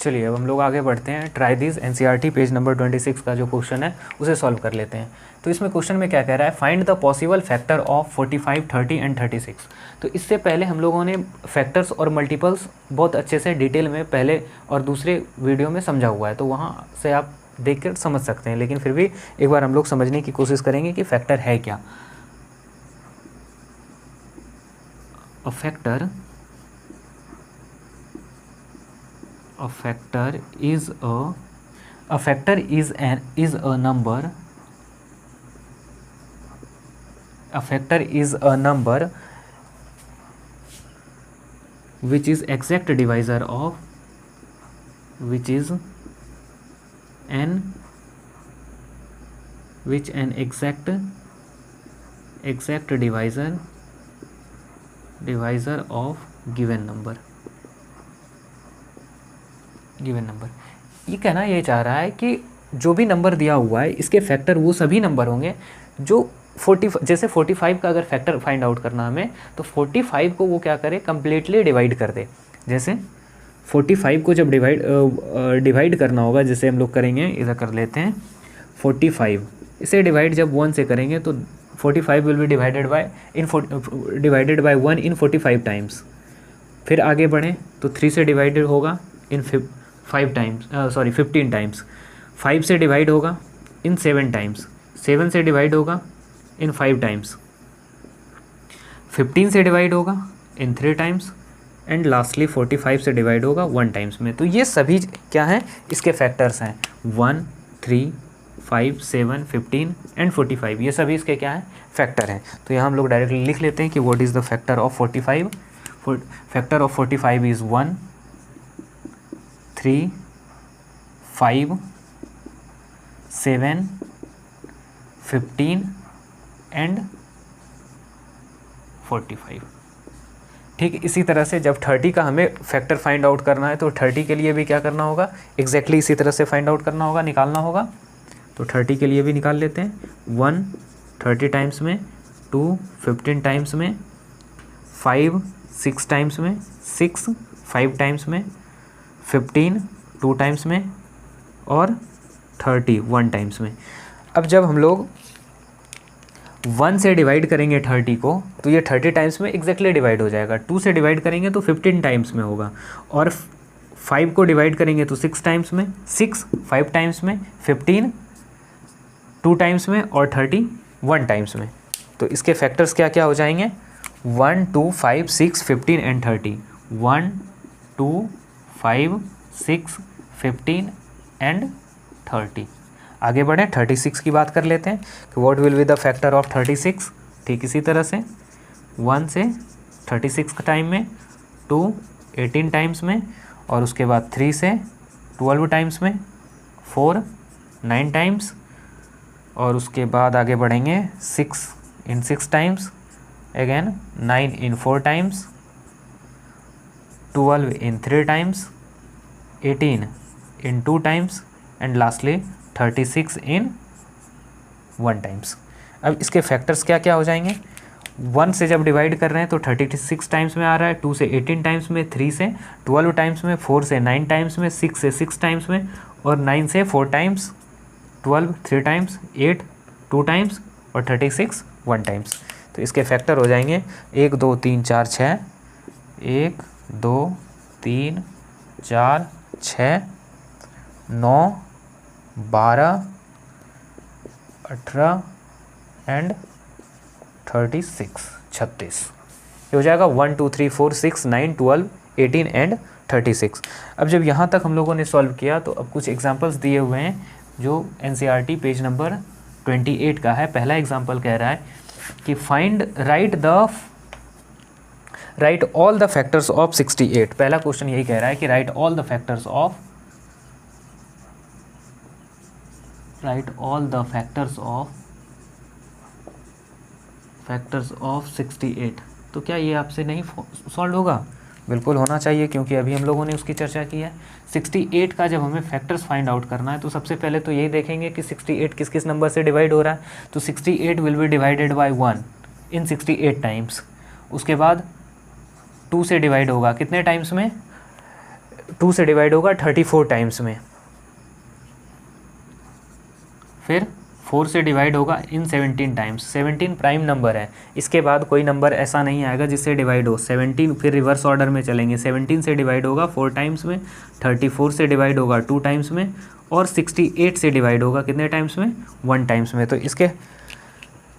चलिए अब हम लोग आगे बढ़ते हैं। Try this NCERT page number 26 का जो क्वेश्चन है उसे सॉल्व कर लेते हैं। तो इसमें क्वेश्चन में क्या कह रहा है, find the possible factor of 45, 30 and 36। तो इससे पहले हम लोगों ने फैक्टर्स और मल्टीपल्स बहुत अच्छे से डिटेल में पहले और दूसरे वीडियो में समझा हुआ है, तो वहाँ से आप देख कर समझ सकते हैं, लेकिन फिर भी एक बार हम लोग समझने की कोशिश करेंगे कि फैक्टर है क्या। A factor is a number. A factor is a number which is exact divisor of exact divisor of given number। ये कहना ये चाह रहा है कि जो भी नंबर दिया हुआ है इसके फैक्टर वो सभी नंबर होंगे जो 45 का अगर फैक्टर फाइंड आउट करना हमें, तो 45 को वो क्या करे, कम्प्लीटली डिवाइड कर दे। जैसे 45 को जब डिवाइड करना होगा, जैसे हम लोग करेंगे, इधर कर लेते हैं 45, इसे डिवाइड जब 1 से करेंगे तो 45 will be divided by 1 in 45 times. फिर आगे बढ़ें तो 3 से डिवाइडेड होगा इन 15 टाइम्स। 5 से डिवाइड होगा इन 7 टाइम्स। 7 से डिवाइड होगा इन 5 टाइम्स। 15 से डिवाइड होगा इन 3 टाइम्स एंड लास्टली 45 से डिवाइड होगा 1 टाइम्स में। तो ये सभी क्या हैं, इसके फैक्टर्स हैं 1, 3, 5, 7, 15 एंड 45। ये सभी इसके क्या हैं, फैक्टर हैं। तो यहाँ हम लोग डायरेक्टली लिख लेते हैं कि what is the factor of 45। Factor of 45 is 1, 3, 5, 7, 15 and 45। ठीक इसी तरह से जब 30 का हमें फैक्टर फाइंड आउट करना है तो 30 के लिए भी क्या करना होगा, एग्जैक्टली इसी तरह से फाइंड आउट करना होगा, निकालना होगा। तो 30 के लिए भी निकाल लेते हैं। 1 30 टाइम्स में, 2 15 टाइम्स में, 5 6 टाइम्स में, 6 5 टाइम्स में, 15 2 टाइम्स में और 30 1 टाइम्स में। अब जब हम लोग 1 से डिवाइड करेंगे 30 को तो ये 30 टाइम्स में एग्जैक्टली डिवाइड हो जाएगा। 2 से डिवाइड करेंगे तो 15 टाइम्स में होगा और 5 को डिवाइड करेंगे तो 6 टाइम्स में, 6 5 टाइम्स में, 15 2 टाइम्स में और 30 1 टाइम्स में। तो इसके फैक्टर्स क्या क्या हो जाएंगे, 1 2 5 6 15 एंड 30। 1 2 5 6 15 एंड 30। आगे बढ़ें, 36 की बात कर लेते हैं कि what will be the factor of 36। ठीक इसी तरह से 1 से 36 का टाइम में, 2 18 टाइम्स में और उसके बाद 3 से 12 टाइम्स में, 4 9 टाइम्स और उसके बाद आगे बढ़ेंगे 6 इन 6 times, again 9 in 4 times, 12 in 3 times, 18 in 2 times and lastly 36 in 1 times. अब इसके फैक्टर्स क्या क्या हो जाएंगे, 1 से जब डिवाइड कर रहे हैं तो 36 टाइम्स में आ रहा है, 2 से 18 टाइम्स में, 3 से 12 टाइम्स में, 4 से 9 टाइम्स में, 6 से 6 टाइम्स में और 9 से 4 टाइम्स, 12 3 टाइम्स, 8 2 टाइम्स और 36 1 टाइम्स। तो इसके फैक्टर हो जाएंगे 1 2 3 4 6, 1 2 3 4 6 9 12 18 एंड 36 36। ये हो जाएगा 1 2 3 4 6 9 12 18 एंड 36। अब जब यहाँ तक हम लोगों ने सॉल्व किया तो अब कुछ एग्जांपल्स दिए हुए हैं जो एनसीईआरटी पेज नंबर 28 का है। पहला एग्जांपल कह रहा है कि right all the factors of 68। पहला क्वेश्चन यही कह रहा है कि right all the factors of 68। तो क्या ये आपसे नहीं सॉल्व होगा? बिल्कुल होना चाहिए, क्योंकि अभी हम लोगों ने उसकी चर्चा की है। 68 का जब हमें फैक्टर्स फाइंड आउट करना है तो सबसे पहले तो यही देखेंगे कि 68 किस किस नंबर से डिवाइड हो रहा है। तो 68 will be divided by 1 in 68 times. उसके बाद 2 से डिवाइड होगा कितने टाइम्स में, 2 से डिवाइड होगा 34 टाइम्स में, फिर 4 से डिवाइड होगा इन 17 टाइम्स। 17 प्राइम नंबर है, इसके बाद कोई नंबर ऐसा नहीं आएगा जिससे डिवाइड हो। 17 फिर रिवर्स ऑर्डर में चलेंगे, 17 से डिवाइड होगा 4 टाइम्स में, 34 से डिवाइड होगा 2 टाइम्स में, और 68 से डिवाइड होगा कितने टाइम्स में, 1 टाइम्स में। तो इसके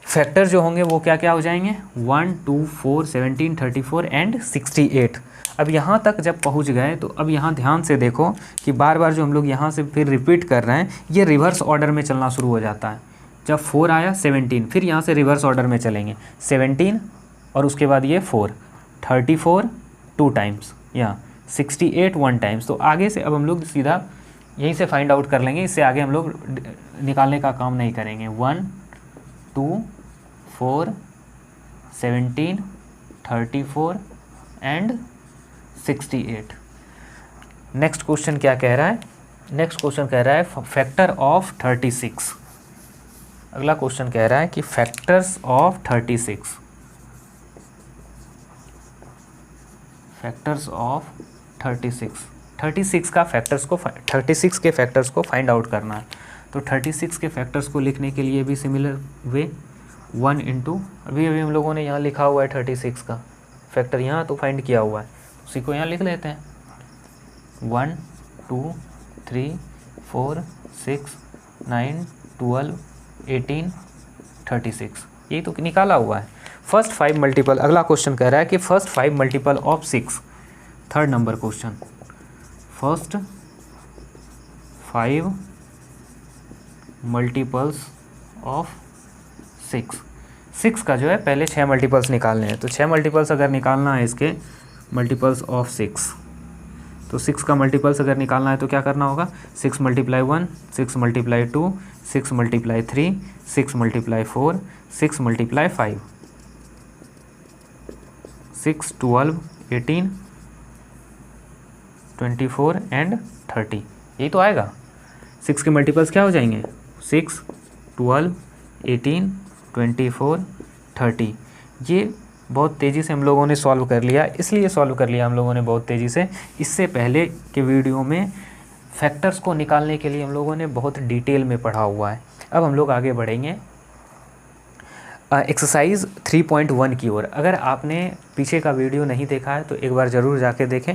फैक्टर जो होंगे वो क्या क्या हो जाएंगे, 1, 2, 4, 17, 34 एंड 68। अब यहाँ तक जब पहुँच गए तो अब यहाँ ध्यान से देखो कि बार बार जो हम लोग यहाँ से फिर रिपीट कर रहे हैं, ये रिवर्स ऑर्डर में चलना शुरू हो जाता है। जब 4 आया 17, फिर यहाँ से रिवर्स ऑर्डर में चलेंगे, 17 और उसके बाद ये 4, 34 2 टाइम्स, यहाँ 68 1 टाइम्स। तो आगे से अब हम लोग सीधा यहीं से फाइंड आउट कर लेंगे, इससे आगे हम लोग निकालने का काम नहीं करेंगे। 1, 2, 4, 17, 34 एंड 68। नेक्स्ट क्वेश्चन क्या कह रहा है, नेक्स्ट क्वेश्चन कह रहा है फैक्टर ऑफ 36। अगला क्वेश्चन कह रहा है कि फैक्टर्स ऑफ 36, फैक्टर्स ऑफ 36 का फैक्टर्स को 36 के फैक्टर्स को फाइंड आउट करना है। तो 36 के फैक्टर्स को लिखने के लिए भी सिमिलर वे 1 इंटू अभी हम लोगों ने यहाँ लिखा हुआ है 36 का फैक्टर, यहाँ तो फाइंड किया हुआ है, उसी को यहाँ लिख लेते हैं। 1, 2, 3, 4, 6, 9, 12, 18, 36, ये तो निकाला हुआ है। फर्स्ट 5 मल्टीपल, अगला क्वेश्चन कह रहा है कि first 5 multiple of 6, third number question, first 5 multiples of 6 का जो है पहले 6 मल्टीपल्स निकालने हैं। तो 6 मल्टीपल्स अगर निकालना है इसके मल्टीपल्स ऑफ 6, तो 6 का मल्टीपल्स अगर निकालना है तो क्या करना होगा, 6 × 1, 6 × 2, 6 × 3, 6 × 4, 6 × 5, 6, 12, 18, 24 एंड 30, यही तो आएगा। 6 के मल्टीपल्स क्या हो जाएंगे, 6, 12, 18, 24, 30। ये बहुत तेज़ी से हम लोगों ने सॉल्व कर लिया, इसलिए सॉल्व कर लिया हम लोगों ने बहुत तेज़ी से। इससे पहले के वीडियो में फैक्टर्स को निकालने के लिए हम लोगों ने बहुत डिटेल में पढ़ा हुआ है। अब हम लोग आगे बढ़ेंगे एक्सरसाइज 3.1 की ओर। अगर आपने पीछे का वीडियो नहीं देखा है तो एक बार ज़रूर जाके देखें।